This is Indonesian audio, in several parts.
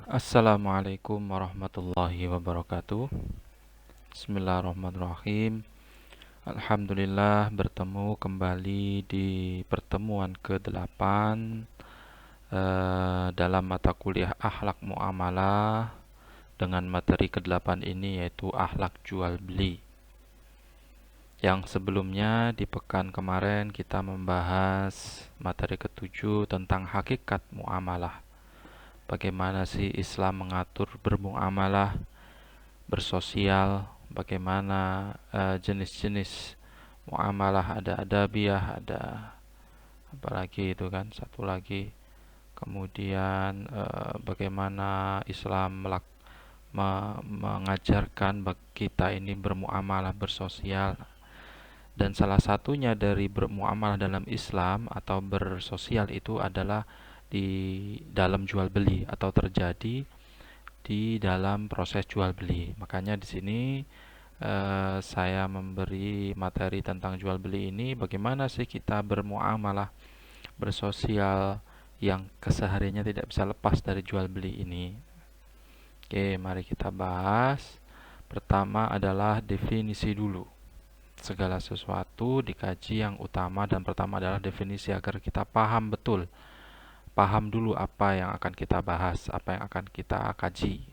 Assalamualaikum warahmatullahi wabarakatuh. Bismillahirrahmanirrahim. Alhamdulillah bertemu kembali di pertemuan ke-8 dalam mata kuliah akhlak muamalah dengan materi ke-8 ini, yaitu akhlak jual beli. Yang sebelumnya di pekan kemarin kita membahas materi ke-7 tentang hakikat muamalah. Bagaimana sih Islam mengatur bermuamalah, bersosial, bagaimana jenis-jenis muamalah, ada adabiyah, ada apalagi itu kan, satu lagi. Kemudian bagaimana Islam mengajarkan kita ini bermuamalah, bersosial. Dan salah satunya dari bermuamalah dalam Islam atau bersosial itu adalah di dalam jual beli atau terjadi di dalam proses jual beli. Makanya di sini saya memberi materi tentang jual beli ini, bagaimana sih kita bermuamalah, bersosial yang kesehariannya tidak bisa lepas dari jual beli ini. Oke, mari kita bahas. Pertama adalah definisi dulu. Segala sesuatu dikaji, yang utama dan pertama adalah definisi agar kita paham betul. Paham dulu apa yang akan kita bahas, apa yang akan kita kaji.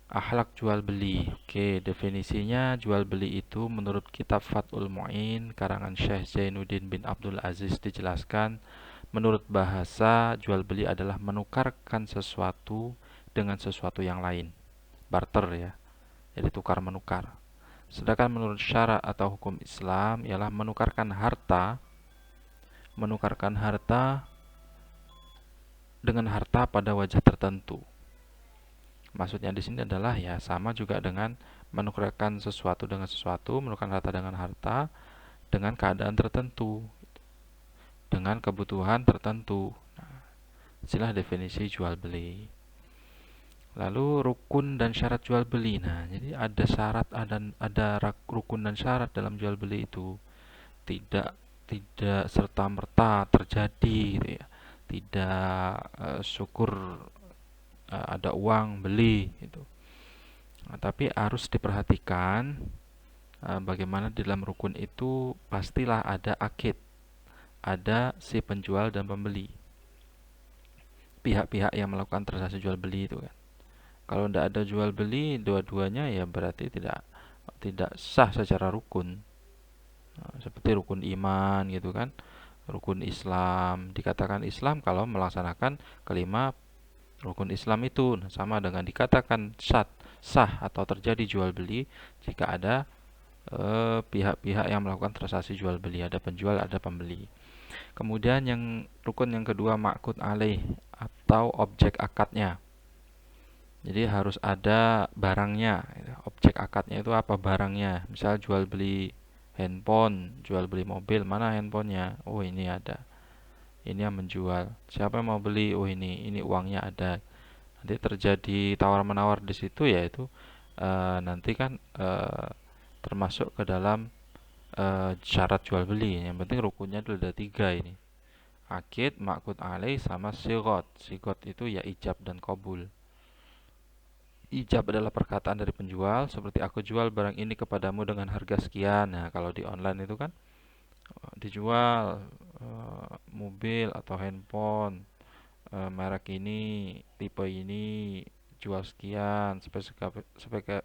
Akhlak jual beli. Oke, definisinya jual beli itu menurut kitab Fathul Mu'in karangan Syekh Zainuddin bin Abdul Aziz dijelaskan, menurut bahasa jual beli adalah menukarkan sesuatu dengan sesuatu yang lain. Barter ya. Jadi tukar menukar. Sedangkan menurut syarak atau hukum Islam ialah menukarkan harta dengan harta pada wajah tertentu. Maksudnya di sini adalah ya sama juga dengan menukarkan sesuatu dengan sesuatu, menukarkan harta dengan harta, dengan keadaan tertentu, dengan kebutuhan tertentu. Nah, inilah definisi jual beli. Lalu rukun dan syarat jual beli. Nah, jadi ada syarat, ada rukun dan syarat dalam jual beli itu. Tidak tidak serta merta terjadi gitu ya. Tidak syukur ada uang beli gitu. Nah, tapi harus diperhatikan bagaimana di dalam rukun itu pastilah ada akid, ada si penjual dan pembeli, pihak-pihak yang melakukan transaksi jual beli itu kan. Kalau tidak ada jual beli dua-duanya ya berarti tidak sah secara rukun. Nah, seperti rukun iman gitu kan, rukun Islam. Dikatakan Islam kalau melaksanakan kelima rukun Islam itu. Nah, sama dengan dikatakan sah atau terjadi jual beli jika ada pihak-pihak yang melakukan transaksi jual beli, ada penjual, ada pembeli. Kemudian yang rukun yang kedua ma'qud alaih atau objek akadnya. Jadi harus ada barangnya. Objek akadnya itu apa barangnya? Misal jual beli handphone, jual beli mobil, mana handphonenya? Oh, ini ada. Ini yang menjual. Siapa yang mau beli? Oh, ini uangnya ada. Nanti terjadi tawar menawar di situ, yaitu nanti kan termasuk ke dalam syarat jual beli. Yang penting rukunnya itu ada tiga ini: akid, ma'qud alaih, sama sigot. Sigot itu ya ijab dan qabul. Ijab adalah perkataan dari penjual, seperti aku jual barang ini kepadamu dengan harga sekian. Nah, kalau di online itu kan dijual mobil atau handphone merek ini, tipe ini, jual sekian,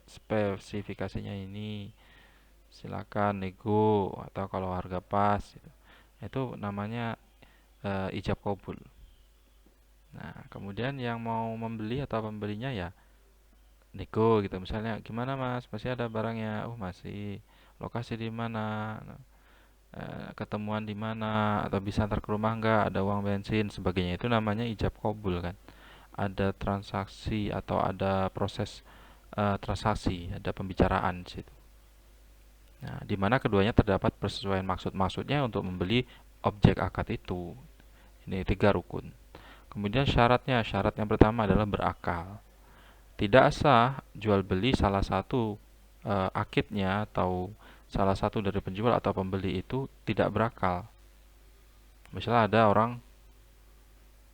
spesifikasinya ini, silakan nego, atau kalau harga pas gitu. Itu namanya ijab kabul. Nah, kemudian yang mau membeli atau pembelinya ya nego gitu, misalnya gimana mas, masih ada barangnya? Oh masih. Lokasi di mana? Nah, ketemuan di mana, atau bisa antar ke rumah nggak, ada uang bensin sebagainya. Itu namanya ijab kabul kan. Ada transaksi atau ada proses transaksi, ada pembicaraan di situ. Nah, di mana keduanya terdapat persesuaian maksudnya untuk membeli objek akad itu. Ini tiga rukun. Kemudian syaratnya, syarat yang pertama adalah berakal. Tidak sah jual beli salah satu akidnya atau salah satu dari penjual atau pembeli itu tidak berakal. Misalnya ada orang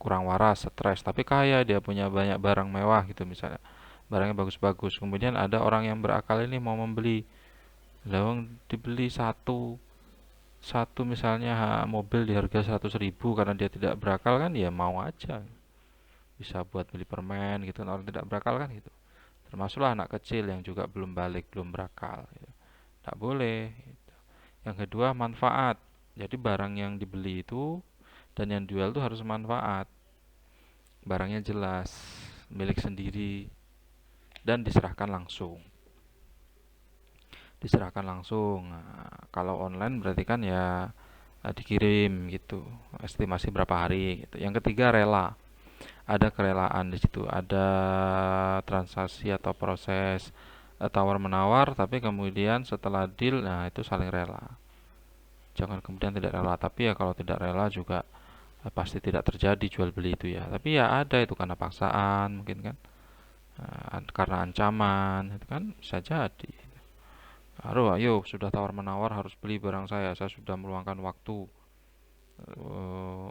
kurang waras, stres, tapi kaya, dia punya banyak barang mewah gitu misalnya, barangnya bagus-bagus. Kemudian ada orang yang berakal ini mau membeli, lawang dibeli satu satu misalnya mobil di harga 100.000, karena dia tidak berakal kan, ya mau aja, bisa buat beli permen gitu kan, orang tidak berakal kan gitu. Termasuklah anak kecil yang juga belum balik, belum berakal gitu. Tidak boleh gitu. Yang kedua, manfaat. Jadi barang yang dibeli itu dan yang jual itu harus manfaat, barangnya jelas, milik sendiri, dan diserahkan langsung. Nah, kalau online berarti kan ya dikirim gitu, estimasi berapa hari gitu. Yang ketiga, rela. Ada kerelaan di situ, ada transaksi atau proses tawar menawar, tapi kemudian setelah deal, nah itu saling rela. Jangan kemudian tidak rela, tapi ya kalau tidak rela juga pasti tidak terjadi jual beli itu ya. Tapi ya ada itu karena paksaan mungkin kan. Karena ancaman itu kan bisa jadi. Ayo sudah tawar menawar harus beli barang saya sudah meluangkan waktu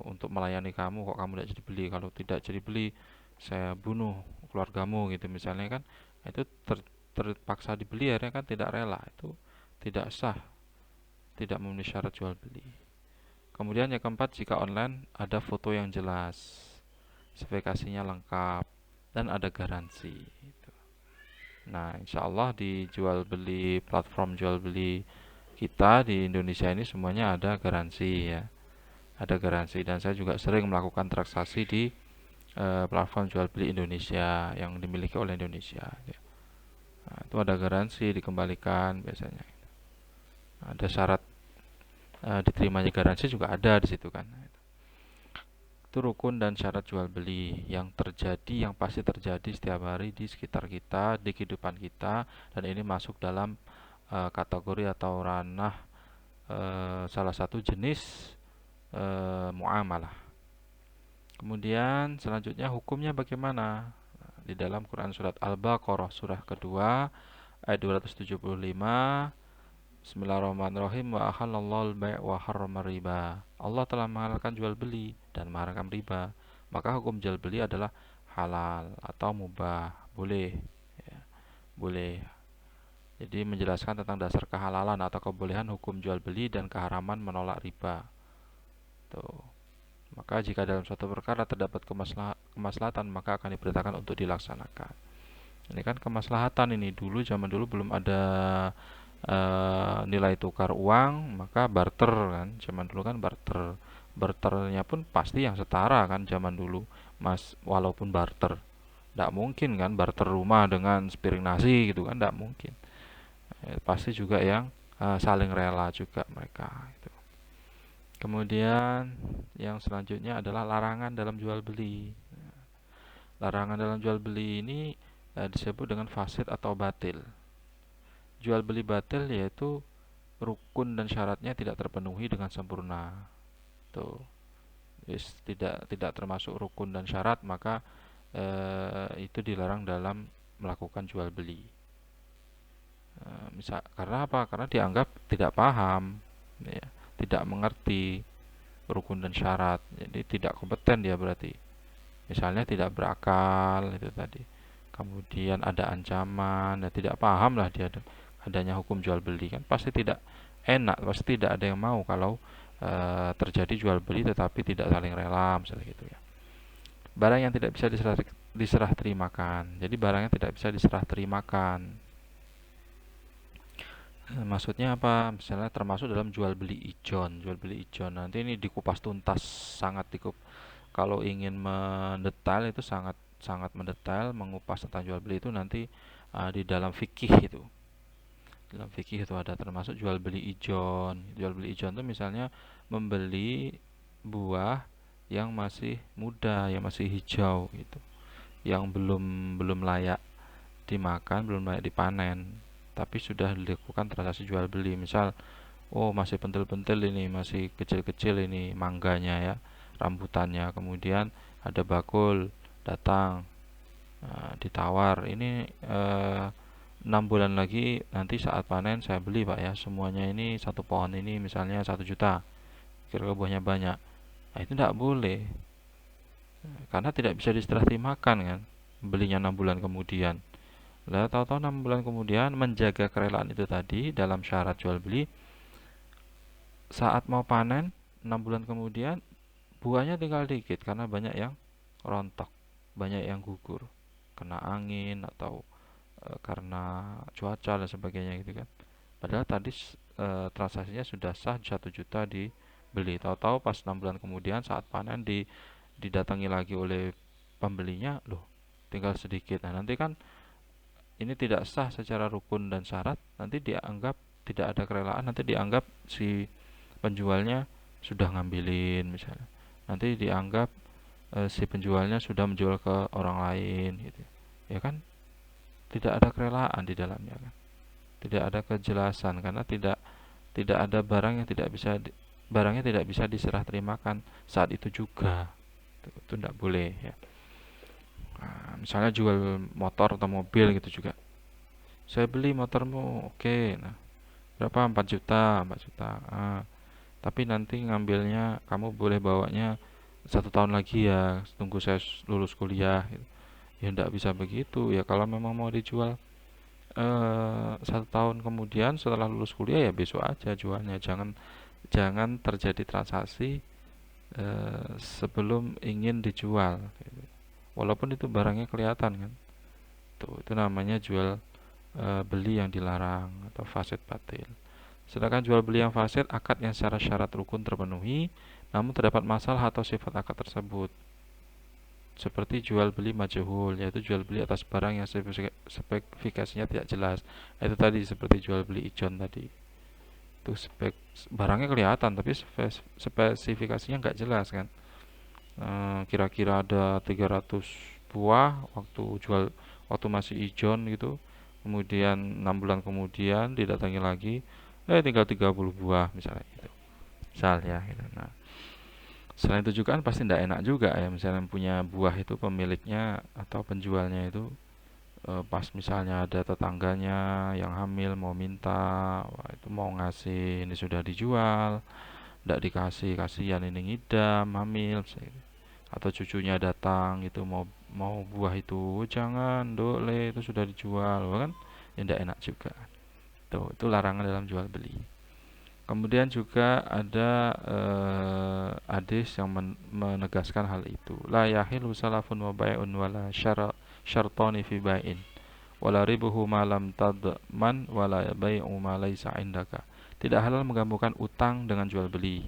untuk melayani kamu, kok kamu tidak jadi beli. Kalau tidak jadi beli, saya bunuh keluargamu gitu misalnya kan. Itu terpaksa dibeli, akhirnya kan tidak rela, itu tidak sah, tidak memenuhi syarat jual beli. Kemudian yang keempat, jika online ada foto yang jelas, spesifikasinya lengkap, dan ada garansi gitu. Nah, insya Allah di jual beli, platform jual beli kita di Indonesia ini semuanya ada garansi ya. Ada garansi, dan saya juga sering melakukan transaksi di platform jual beli Indonesia yang dimiliki oleh Indonesia ya. Nah, itu ada garansi, dikembalikan biasanya. Ada syarat diterimanya garansi juga ada di situ kan. Itu rukun dan syarat jual beli yang terjadi, yang pasti terjadi setiap hari di sekitar kita, di kehidupan kita, dan ini masuk dalam kategori atau ranah salah satu jenis muamalah. Kemudian selanjutnya hukumnya bagaimana? Di dalam Quran surat Al-Baqarah surah kedua ayat 275, Bismillahirrahmanirrahim, wa ahallallahu al-bai' wa harrama riba. Allah telah menghalalkan jual beli dan mengharamkan riba. Maka hukum jual beli adalah halal atau mubah, boleh ya, boleh. Jadi menjelaskan tentang dasar kehalalan atau kebolehan hukum jual beli dan keharaman menolak riba. Tuh. Maka jika dalam suatu perkara terdapat kemaslahatan, maka akan diperintahkan untuk dilaksanakan. Ini kan kemaslahatan ini, zaman dulu belum ada nilai tukar uang, maka barter kan. Zaman dulu kan barternya pun pasti yang setara kan zaman dulu, Mas, walaupun barter. Tidak mungkin kan barter rumah dengan sepiring nasi gitu kan, tidak mungkin. Pasti juga yang saling rela juga mereka itu. Kemudian yang selanjutnya adalah larangan dalam jual beli. Larangan dalam jual beli ini disebut dengan fasid atau batil. Jual beli batil yaitu rukun dan syaratnya tidak terpenuhi dengan sempurna. Tuh, tidak termasuk rukun dan syarat, maka itu dilarang dalam melakukan jual beli. Misal karena apa? Karena dianggap tidak paham, ya, tidak mengerti rukun dan syarat, jadi tidak kompeten dia berarti. Misalnya tidak berakal itu tadi. Kemudian ada ancaman, ya tidak paham lah dia adanya hukum jual beli kan, pasti tidak enak, pasti tidak ada yang mau kalau terjadi jual beli tetapi tidak saling rela misalnya gitu ya. Barang yang tidak bisa diserah terimakan. Jadi barangnya tidak bisa diserah terimakan. Maksudnya apa? Misalnya termasuk dalam jual beli ijon. Jual beli ijon nanti ini dikupas tuntas, sangat kalau ingin mendetail itu sangat sangat mendetail mengupas tentang jual beli itu nanti di dalam fikih itu. Dalam fikih itu ada termasuk jual beli ijon. Jual beli ijon itu misalnya membeli buah yang masih muda, yang masih hijau gitu, yang belum belum layak dimakan, belum layak dipanen, tapi sudah dilakukan transaksi jual beli. Misal, oh masih pentil-pentil ini, masih kecil-kecil ini mangganya ya, rambutannya. Kemudian ada bakul datang, ditawar, ini 6 bulan lagi nanti saat panen saya beli pak ya, semuanya ini satu pohon ini misalnya 1 juta, kira-kira buahnya banyak. Nah itu tidak boleh, karena tidak bisa diserah terimakan kan, belinya 6 bulan kemudian. Lah tahu-tahu 6 bulan kemudian menjaga kerelaan itu tadi dalam syarat jual beli, saat mau panen 6 bulan kemudian buahnya tinggal dikit karena banyak yang rontok, banyak yang gugur, kena angin atau karena cuaca dan sebagainya gitu kan. Padahal tadi transaksinya sudah sah 1 juta dibeli. Tahu-tahu pas 6 bulan kemudian saat panen didatangi lagi oleh pembelinya, loh tinggal sedikit. Nah, nanti kan ini tidak sah secara rukun dan syarat, nanti dianggap tidak ada kerelaan, nanti dianggap si penjualnya sudah ngambilin misalnya. Nanti dianggap si penjualnya sudah menjual ke orang lain gitu. Ya kan tidak ada kerelaan di dalamnya kan. Tidak ada kejelasan karena tidak tidak ada barang yang tidak bisa barangnya tidak bisa diserah terimakan saat itu juga. Itu tidak boleh ya. Nah, misalnya jual motor atau mobil gitu juga. Saya beli motormu, oke. Nah, berapa? 4 juta, 4 juta. Tapi nanti ngambilnya kamu boleh bawanya 1 tahun lagi ya, tunggu saya lulus kuliah gitu. Ya tidak bisa begitu ya, kalau memang mau dijual 1 tahun kemudian setelah lulus kuliah ya besok aja jualnya. Jangan jangan terjadi transaksi sebelum ingin dijual gitu. Walaupun itu barangnya kelihatan kan. Tuh, itu namanya jual beli yang dilarang atau fasid batil. Sedangkan jual beli yang fasid, akad yang secara syarat rukun terpenuhi, namun terdapat masalah atau sifat akad tersebut. Seperti jual beli majhul, yaitu jual beli atas barang yang spesifikasinya tidak jelas. Itu tadi seperti jual beli ijon tadi. Itu barangnya kelihatan tapi spesifikasinya nggak jelas kan. Kira-kira ada 300 buah waktu masih ijon gitu. Kemudian 6 bulan kemudian didatangi lagi, tinggal 30 buah misalnya gitu. Misal ya gitu. Nah, selain itu juga kan pasti tidak enak juga ya, misalnya punya buah itu pemiliknya atau penjualnya itu pas misalnya ada tetangganya yang hamil mau minta, wah itu mau ngasih, ini sudah dijual, tidak dikasih, kasihan ini ngidam hamil misalnya. Atau cucunya datang itu mau mau buah itu, "Oh, jangan dok le itu sudah dijual," wah kan ya tidak enak juga. Itu larangan dalam jual beli. Kemudian juga ada hadis yang menegaskan hal itu. La yahilu salafun wa bai'un wala syartani fi bai'in. Wala ribuhu ma lam tadman wala bai'u ma laisa indaka. Tidak halal menggabungkan utang dengan jual beli.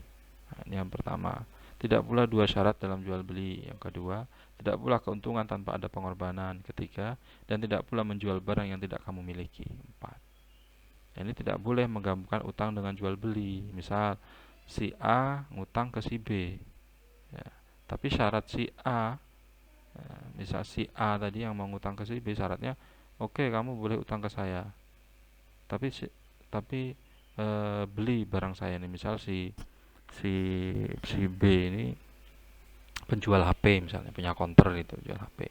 Nah, ini yang pertama. Tidak pula dua syarat dalam jual beli. Yang kedua, tidak pula keuntungan tanpa ada pengorbanan. Ketiga, dan tidak pula menjual barang yang tidak kamu miliki. Empat. Ini tidak boleh menggabungkan utang dengan jual beli. Misal si A ngutang ke si B, ya. Tapi syarat si A, misal si A tadi yang mau ngutang ke si B, syaratnya oke, kamu boleh utang ke saya. Tapi beli barang saya nih. Misal si si B ini penjual HP misalnya, punya counter gitu, jual HP.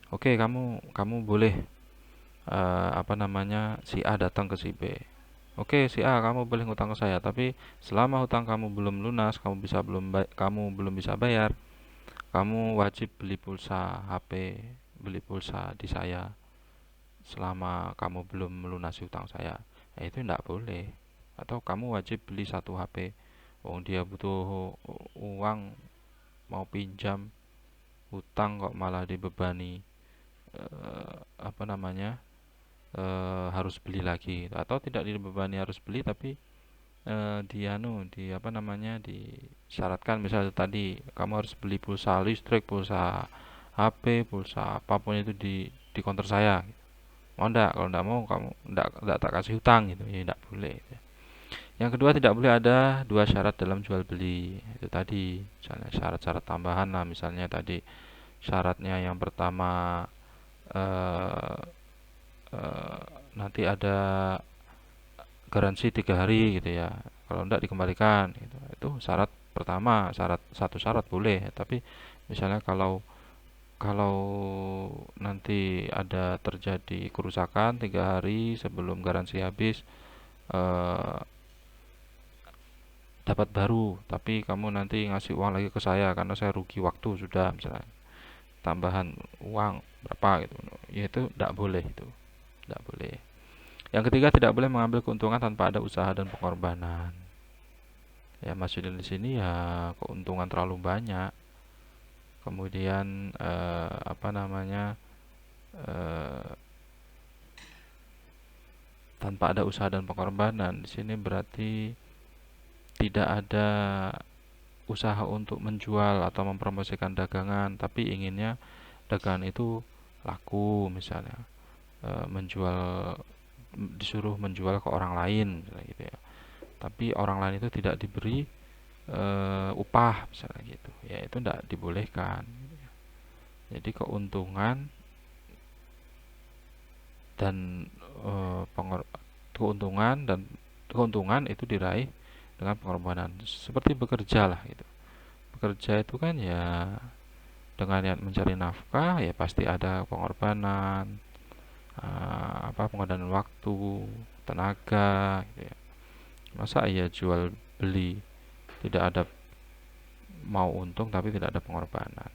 Oke, kamu kamu boleh si A datang ke si B. Oke, si A, kamu boleh ngutang ke saya, tapi selama hutang kamu belum lunas, kamu belum bisa bayar, kamu wajib beli pulsa HP, beli pulsa di saya selama kamu belum melunasi hutang saya. Itu tidak boleh. Atau kamu wajib beli 1 HP. Oh, dia butuh uang mau pinjam hutang kok malah dibebani eh, apa namanya harus beli lagi, atau tidak dibebani harus beli tapi disyaratkan misalnya tadi kamu harus beli pulsa listrik, pulsa HP, pulsa apapun itu di counter saya. Mau enggak? Kalau enggak mau, kamu enggak tak kasih hutang gitu. Ya enggak boleh gitu. Yang kedua, tidak boleh ada dua syarat dalam jual beli. Itu tadi misalnya syarat-syarat tambahan lah, misalnya tadi syaratnya yang pertama eh, eh, nanti ada garansi 3 hari gitu ya, kalau tidak dikembalikan gitu. Itu syarat pertama, satu syarat boleh, tapi misalnya kalau kalau nanti ada terjadi kerusakan 3 hari sebelum garansi habis, eh, dapat baru, tapi kamu nanti ngasih uang lagi ke saya karena saya rugi waktu sudah, misalnya tambahan uang berapa gitu, ya itu tidak boleh, itu tidak boleh. Yang ketiga, tidak boleh mengambil keuntungan tanpa ada usaha dan pengorbanan. Ya maksudnya di sini ya keuntungan terlalu banyak, kemudian apa namanya, eh, tanpa ada usaha dan pengorbanan. Di sini berarti tidak ada usaha untuk menjual atau mempromosikan dagangan, tapi inginnya dagangan itu laku, misalnya menjual, disuruh menjual ke orang lain misalnya gitu ya. Tapi orang lain itu tidak diberi upah misalnya gitu. Ya itu tidak dibolehkan. Jadi dan eh, pengor- keuntungan dan keuntungan itu diraih dengan pengorbanan. Seperti bekerja lah gitu. Bekerja itu kan ya dengan niat mencari nafkah, ya pasti ada pengorbanan, pengorbanan waktu, tenaga gitu ya. Masa iya jual beli tidak ada, mau untung tapi tidak ada pengorbanan.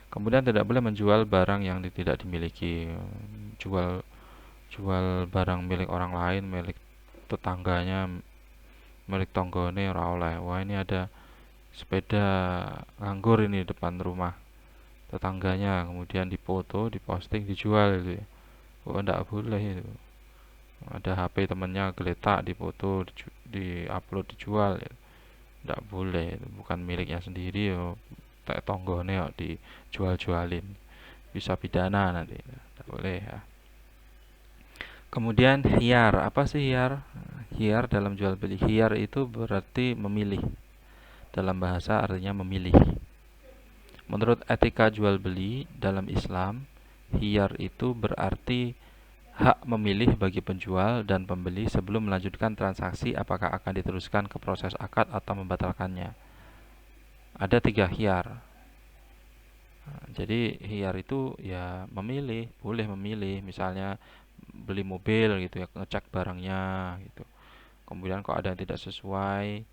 Kemudian tidak boleh menjual barang yang tidak dimiliki. Jual jual barang milik orang lain, milik tetangganya, milik tonggone ora oleh. Wah, ini ada sepeda nganggur ini depan rumah tetangganya, kemudian difoto, diposting, dijual itu ya. Oh, enggak boleh itu. Ada HP temennya geletak, difoto, di-upload, dijual ya. Enggak boleh, itu bukan miliknya sendiri ya. Tak tonggone kok dijual-jualin. Bisa pidana nanti. Enggak boleh ya. Kemudian hiar, apa sih hiar? Hiar dalam jual beli. Hiar itu berarti memilih. Dalam bahasa artinya memilih. Menurut etika jual beli dalam Islam, hiyar itu berarti hak memilih bagi penjual dan pembeli sebelum melanjutkan transaksi apakah akan diteruskan ke proses akad atau membatalkannya. Ada tiga hiyar. Nah, jadi hiyar itu ya memilih, boleh memilih, misalnya beli mobil gitu ya, ngecek barangnya gitu. Kemudian kok ada yang tidak sesuai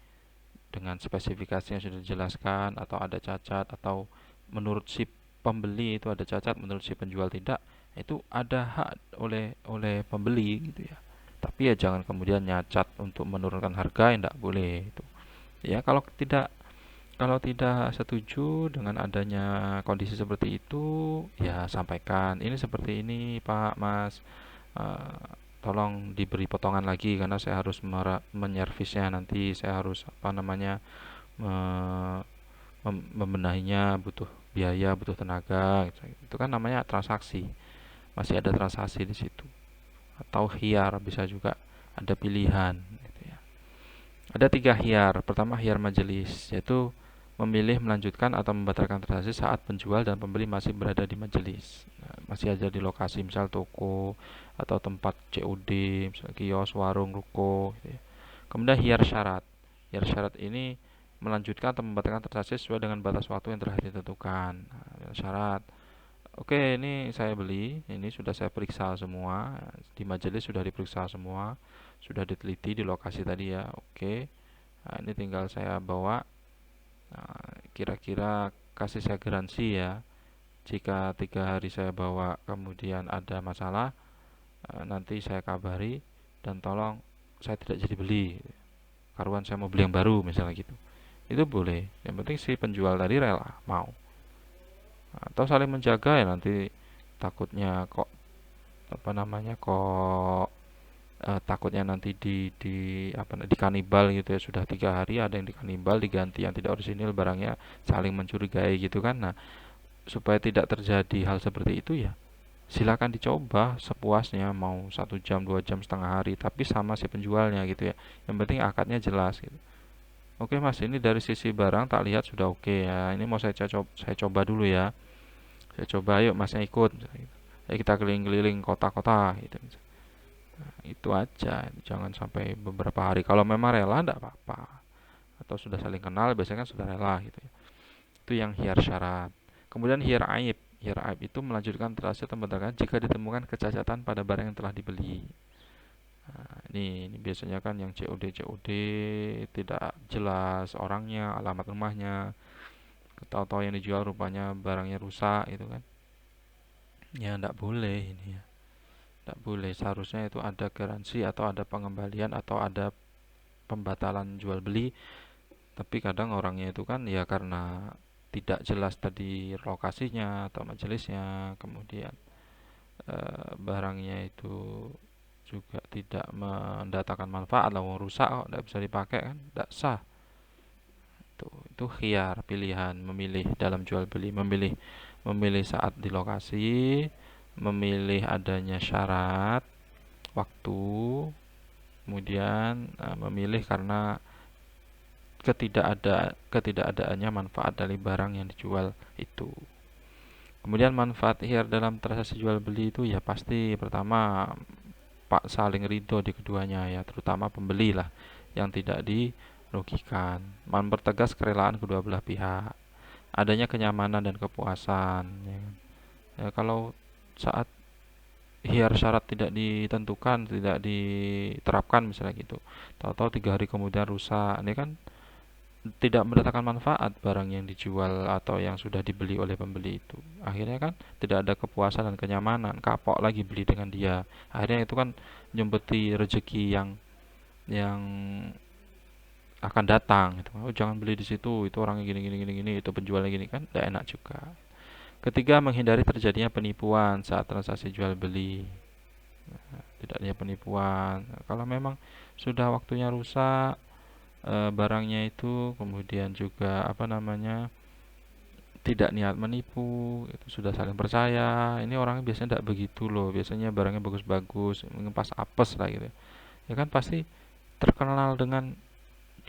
dengan spesifikasi yang sudah dijelaskan, atau ada cacat, atau menurut si pembeli itu ada cacat, menurut si penjual tidak, itu ada hak oleh oleh pembeli gitu ya. Tapi ya jangan kemudian nyacat untuk menurunkan harga, ya tidak boleh itu. Ya kalau tidak setuju dengan adanya kondisi seperti itu, ya sampaikan ini seperti ini Pak, Mas. Eh, Tolong diberi potongan lagi karena saya harus menyervisnya, nanti saya harus apa namanya, membenahinya, butuh biaya, butuh tenaga gitu. Itu kan namanya transaksi, masih ada transaksi di situ. Atau hiar bisa juga, ada pilihan gitu ya. Ada tiga hiar. Pertama hiar majelis, yaitu memilih melanjutkan atau membatalkan transaksi saat penjual dan pembeli masih berada di majelis. Nah, masih ada di lokasi, misal toko atau tempat COD, misal kios, warung, ruko gitu ya. Kemudian hiar syarat. Hiar syarat ini melanjutkan atau membatalkan transaksi sesuai dengan batas waktu yang telah ditentukan. Nah, syarat. Oke, ini saya beli, ini sudah saya periksa semua, di majelis sudah diperiksa semua, sudah diteliti di lokasi tadi ya. Oke. Nah, ini tinggal saya bawa. Nah, kira-kira kasih saya garansi ya. Jika 3 hari saya bawa kemudian ada masalah, nanti saya kabari dan tolong saya tidak jadi beli. Karuan saya mau beli yang baru misalnya gitu. Itu boleh. Yang penting si penjual tadi rela mau. Atau saling menjaga ya, nanti takutnya kok apa namanya, kok takutnya nanti di kanibal gitu ya, sudah 3 hari ada yang dikanibal, diganti yang tidak orisinil barangnya, saling mencurigai gitu kan. Nah, supaya tidak terjadi hal seperti itu ya silakan dicoba sepuasnya, mau 1 jam 2 jam setengah hari, tapi sama si penjualnya gitu ya. Yang penting akadnya jelas gitu. Oke mas, ini dari sisi barang tak lihat sudah oke ya, ini mau saya coba dulu ya, saya coba, yuk masnya ikut misalnya gitu. Ya kita keliling-keliling kota-kota gitu. Nah, itu aja, jangan sampai beberapa hari. Kalau memang rela enggak apa-apa, atau sudah saling kenal biasanya kan sudah rela gitu ya. Itu yang hiar syarat. Kemudian hiar aib. Hiar aib itu melanjutkan transaksi atau membatalkan jika ditemukan kecacatan pada barang yang telah dibeli. Nah, ini biasanya kan yang COD tidak jelas orangnya, alamat rumahnya, tahu-tahu yang dijual rupanya barangnya rusak gitu kan. Ya enggak boleh ini ya. Enggak boleh. Seharusnya itu ada garansi atau ada pengembalian atau ada pembatalan jual beli. Tapi kadang orangnya itu kan ya karena tidak jelas tadi lokasinya atau majelisnya, kemudian barangnya itu juga tidak mendatangkan manfaat, lah rusak kok tidak bisa dipakai kan, tidak sah. Itu khiyar, pilihan, memilih dalam jual beli, memilih saat di lokasi, memilih adanya syarat waktu, kemudian memilih karena ketidakadaannya manfaat dari barang yang dijual itu. Kemudian manfaat khiyar dalam transaksi jual beli itu ya pasti pertama pak saling ridho di keduanya ya, terutama pembeli lah yang tidak dirugikan. Mempertegas kerelaan kedua belah pihak. Adanya kenyamanan dan kepuasan. Ya, kan. Ya, kalau saat hiar syarat tidak ditentukan, tidak diterapkan misalnya gitu, tahu-tahu 3 hari kemudian rusak, ini kan tidak mendatangkan manfaat barang yang dijual atau yang sudah dibeli oleh pembeli itu. Akhirnya kan tidak ada kepuasan dan kenyamanan, kapok lagi beli dengan dia. Akhirnya itu kan nyumpeti rezeki yang akan datang gitu. Oh, jangan beli di situ, itu orangnya gini gini gini gini, itu penjualnya gini kan, tidak enak juga. Ketiga, menghindari terjadinya penipuan saat transaksi jual beli. Tidak adanya penipuan. Kalau memang sudah waktunya rusak barangnya itu, kemudian juga apa namanya, tidak niat menipu, itu sudah saling percaya. Ini orangnya biasanya tidak begitu loh. Biasanya barangnya bagus-bagus, mengempas apes lah gitu. Ya kan pasti terkenal dengan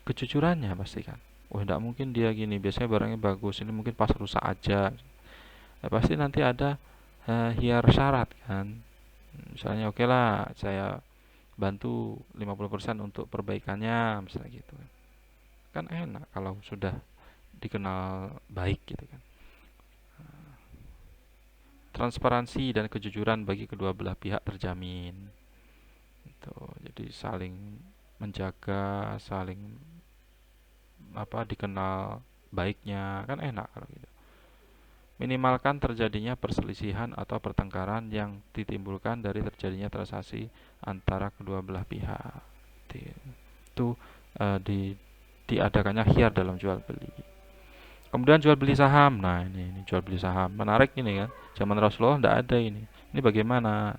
kejujurannya pasti kan. Wah, tidak mungkin dia gini. Biasanya barangnya bagus, ini mungkin pas rusak aja. Ya, pasti nanti ada hiar syarat kan. Misalnya oke lah, saya bantu 50% untuk perbaikannya, misalnya gitu kan. Kan enak kalau sudah dikenal baik gitu kan. Transparansi dan kejujuran bagi kedua belah pihak terjamin. Itu. Jadi saling menjaga, saling apa dikenal baiknya, kan enak kalau gitu. Minimalkan terjadinya perselisihan atau pertengkaran yang ditimbulkan dari terjadinya transaksi antara kedua belah pihak. Itu diadakannya khiyar dalam jual beli. Kemudian jual beli saham. Nah, ini jual beli saham. Menarik ini kan. Zaman Rasulullah tidak ada ini. Ini bagaimana?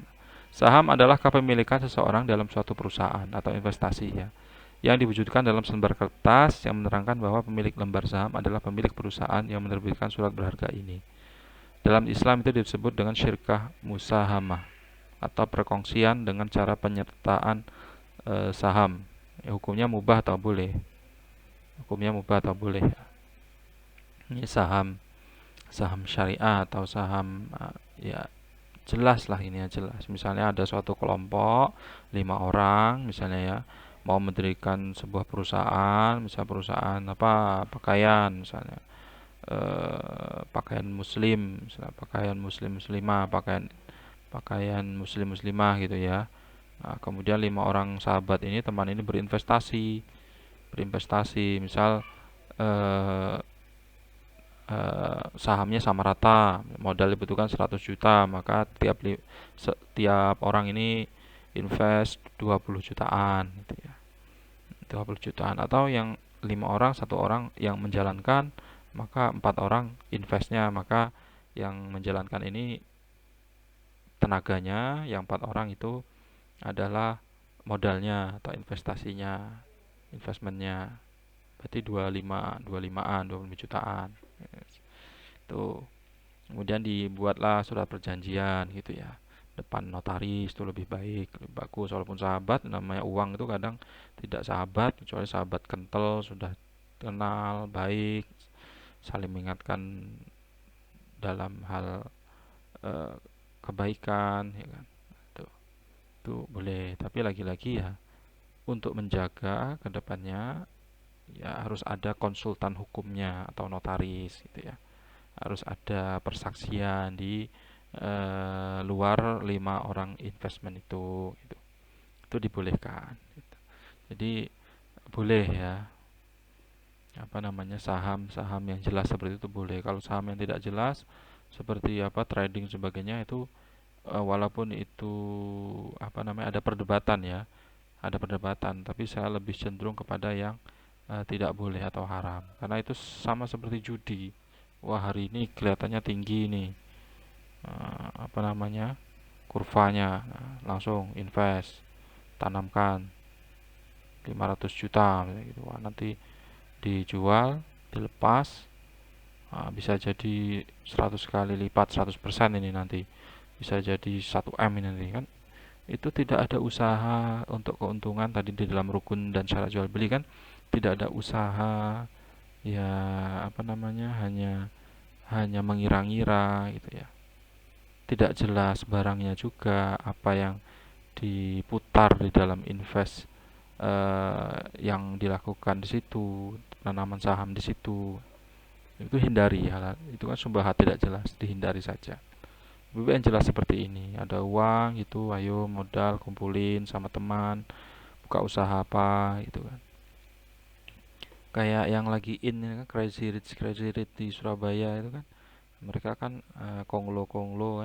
Saham adalah kepemilikan seseorang dalam suatu perusahaan atau investasi ya, yang diwujudkan dalam selembar kertas yang menerangkan bahwa pemilik lembar saham adalah pemilik perusahaan yang menerbitkan surat berharga ini. Dalam Islam itu disebut dengan syirkah musahamah atau perkongsian dengan cara penyertaan saham. Ya, hukumnya mubah atau boleh? Hukumnya mubah atau boleh? Ini saham saham syariah atau saham ya jelas lah, ini ya jelas. Misalnya ada suatu kelompok 5 orang misalnya ya, mau mendirikan sebuah perusahaan, misal perusahaan apa pakaian misalnya, pakaian muslim, misalnya pakaian muslim muslimah, pakaian pakaian muslim muslimah gitu ya. Nah, kemudian 5 orang sahabat ini, teman ini berinvestasi misal eh, sahamnya sama rata, modal dibutuhkan 100 juta, maka setiap orang ini invest 20 jutaan gitu ya. 20 jutaan, atau yang 5 orang, 1 orang yang menjalankan, maka 4 orang investnya, maka yang menjalankan ini tenaganya, yang 4 orang itu adalah modalnya atau investasinya, investmentnya. Berarti 25-an, 25 jutaan. Tuh. Kemudian dibuatlah surat perjanjian gitu ya. Depan notaris itu lebih baik, lebih bagus. Walaupun sahabat, namanya uang itu kadang tidak sahabat, kecuali sahabat kental, sudah kenal baik, saling mengingatkan dalam hal eh, kebaikan, ya kan. Itu boleh. Tapi lagi-lagi ya, untuk menjaga ke depannya ya harus ada konsultan hukumnya atau notaris gitu ya. Harus ada persaksian di luar 5 orang investment itu gitu. itu dibolehkan gitu. Jadi boleh ya, apa namanya, saham-saham yang jelas seperti itu boleh. Kalau saham yang tidak jelas seperti apa trading sebagainya itu walaupun itu apa namanya ada perdebatan ya, ada perdebatan, tapi saya lebih cenderung kepada yang tidak boleh atau haram. Karena itu sama seperti judi. Wah, hari ini kelihatannya tinggi nih, apa namanya, kurvanya. Nah, langsung invest, tanamkan 500 juta gitu. Wah, nanti dijual, dilepas, bisa jadi 100 kali lipat, 100% ini nanti. Bisa jadi 1 M ini nanti kan. Itu tidak ada usaha untuk keuntungan tadi di dalam rukun dan syarat jual beli kan, tidak ada usaha ya, apa namanya, hanya hanya mengira-ngira gitu ya, tidak jelas barangnya juga apa yang diputar di dalam invest yang dilakukan di situ, penanaman saham di situ, itu hindari hal itu kan subhat tidak jelas, dihindari saja. BBN jelas seperti ini, ada uang itu ayo modal kumpulin sama teman, buka usaha apa gitu kan, kayak yang lagi in ini kan, Crazy Rich di Surabaya itu kan, mereka kan konglo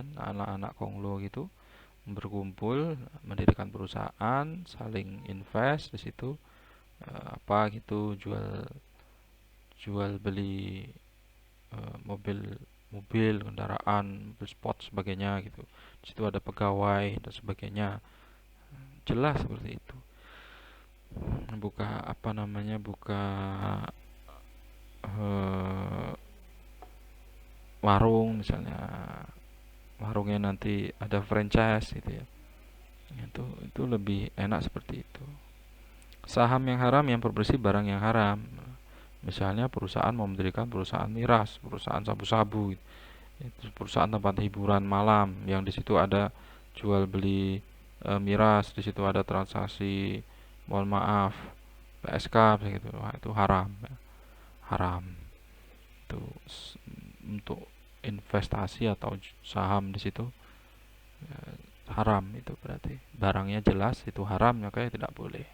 kan, anak-anak konglo gitu berkumpul mendirikan perusahaan, saling invest di situ, apa gitu, jual jual beli mobil mobil kendaraan, mobil sport sebagainya gitu. Di situ ada pegawai dan sebagainya, jelas seperti itu. Buka apa namanya, buka eh, warung misalnya, warungnya nanti ada franchise gitu ya, itu lebih enak seperti itu. Saham yang haram yang berbersih barang yang haram, misalnya perusahaan mau mendirikan perusahaan miras, perusahaan sabu-sabu gitu. Itu perusahaan tempat hiburan malam yang di situ ada jual beli miras, di situ ada transaksi, mohon maaf, PSK begitu. Wah, itu haram ya. Haram itu untuk investasi atau saham di situ haram, itu berarti barangnya jelas itu haram, makanya tidak boleh.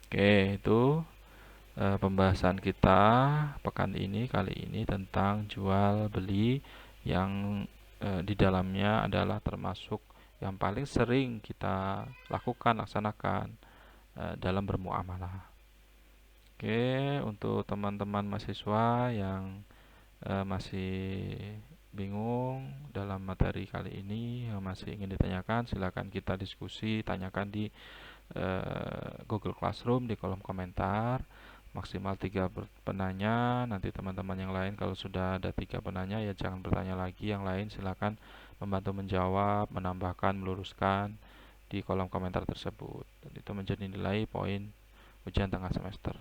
Oke, itu pembahasan kita pekan ini kali ini tentang jual beli yang di dalamnya adalah termasuk yang paling sering kita lakukan, laksanakan dalam bermuamalah. Oke, untuk teman-teman mahasiswa yang masih bingung dalam materi kali ini, yang masih ingin ditanyakan, silakan kita diskusi, tanyakan di Google Classroom di kolom komentar. Maksimal 3 penanya. Nanti teman-teman yang lain kalau sudah ada 3 penanya ya jangan bertanya lagi, yang lain silakan membantu menjawab, menambahkan, meluruskan di kolom komentar tersebut. Dan itu menjadi nilai poin ujian tengah semester.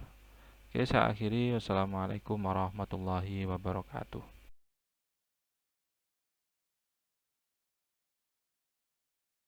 Oke, saya akhiri. Wassalamualaikum warahmatullahi wabarakatuh.